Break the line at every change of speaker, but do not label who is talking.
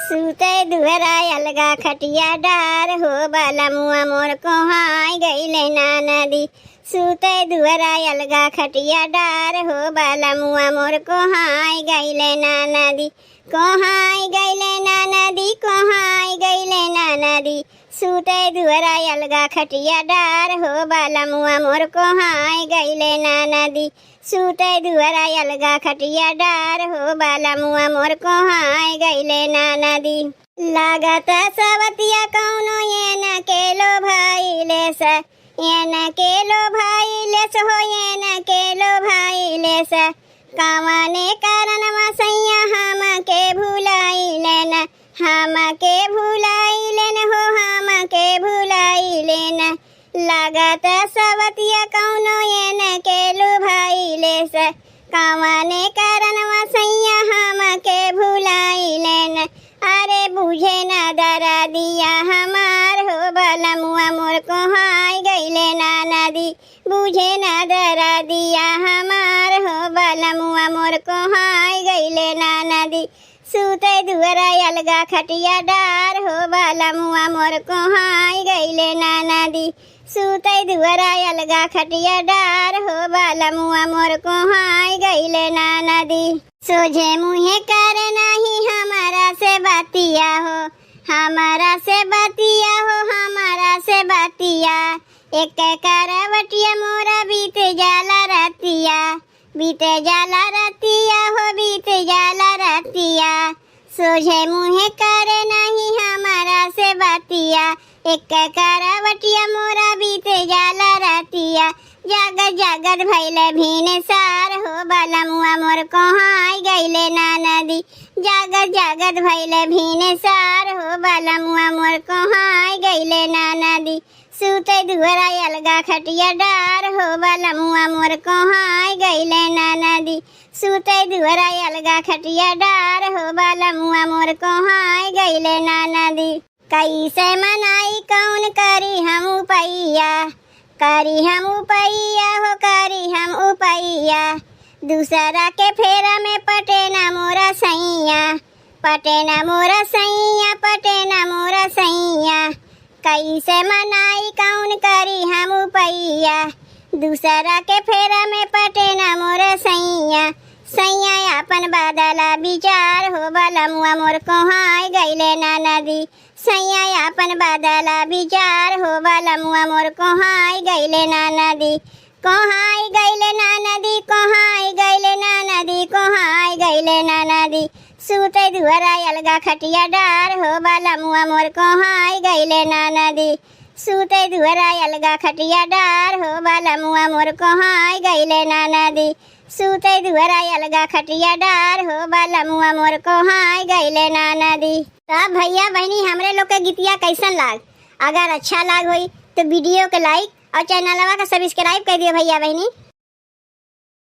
सूते दुहरा अलगा खटिया डार हो बाला मुआ मोर कोहाई गईले नाना दी। सूते दुहरा अलगा खटिया डार हो बाला मुआ मोर कोहाई गईले नाना दी। कोहाई गईले नाना दी, कोहाई गईले नाना दी। सूते दुहरा अलगा खटिया डार हो बाला मुआ मोर कोहाई गईले नाना दी। सूते दुहरा अलगा खटिया डार हो बाला मुआ मोर कोहाई गईले नाना दी। लागत सवतिया कौनो ये न केलो भाई लेस, ये न केलो भाई लेस हो, ये न केलो भाई लेस। कावने कारण मसैया हम के भुलाई लेन, हम के भुलाई लेन हो, हम के भुलाई लेन। लागत सवतिया कौनो ये न केलो भाई लेस, कावने कारण मसैया हम के भुलाई लेन। अरे बुझे न दरा दिया हमार हो बाला मुआ मोर कोहाई गईले नाना दी। बुझे न दरा दिया हमार हो बाला मुआ मोर कोहाई गईले नाना दी। सूते दुहरा अलगा खटिया डार हो बाला मुआ मोर कोहाई गईले नाना दी। सूते दुहरा अलगा खटिया डार हो बाला मुआ मोर कोहाई गईले नाना दी। सोझे मुहे कर नाही हमारा से बातिया हो, हमारा से बातिया हो, हमारा से बातिया। एक करवटिया मोरा बीते जाला रातिया, बीते जाला रातिया हो, बीते जाला रातिया। सोझे मुहे कर नहीं हमारा से बातिया, एक करवटिया मोरा बीते जाला रातिया। जागत जागत भैले भीने सार हो बाला मुआ मोर कोहाई गईले नाना दी। जागत जागत भैले भीने सार हो बाला मुआ मोर कोहाई गईले नाना दी। सूते दुहरा अलगा खटिया डार हो बाला मुआ मोर कोहाई गईले नाना दी। सूते दुहरा अलगा खटिया डार हो बाला मुआ मोर कोहाई गईले नाना दी। कैसे मनाई कौन करी हम उपैया, करी हम उपैया हो, करी हम उपैया। दूसरा के फेरा में पटे ना मोरा सैया, पटे ना मोरा सैया, पटे ना मोरा सैया। कैसे मनाई कौन करी हम उपैया, दूसरा के फेरा में पटे ना मोरा सैया। सैया अपन बादला विचार हो बाला मुआ मोर कोहाई गईले नाना दी। सैया अपन बादला विचार हो बाला मुआ मोर कोहाई गईले नाना दी। कोहाई गईले नाना दी, कोहाई गईले नाना दी, कोहाई गईले नाना दी। सूते दुहरा अलगा खटिया डार हो बाला मुआ मोर कोहाई गईले नाना दी। सूते दुहरा अलगा खटिया डार हो बाला मुआ मोर कोहाई गईले नाना दी। सूते दुहरा अलगा खटिया डार हो बाला मुआ मोर कोहाई गईले नाना दी। तब भैया बहनी हमरे लोग के गीतिया कैसन लाग? अगर अच्छा लाग होई तो वीडियो के लाइक और चैनलवा का सब्सक्राइब कर दियो भैया बहनी।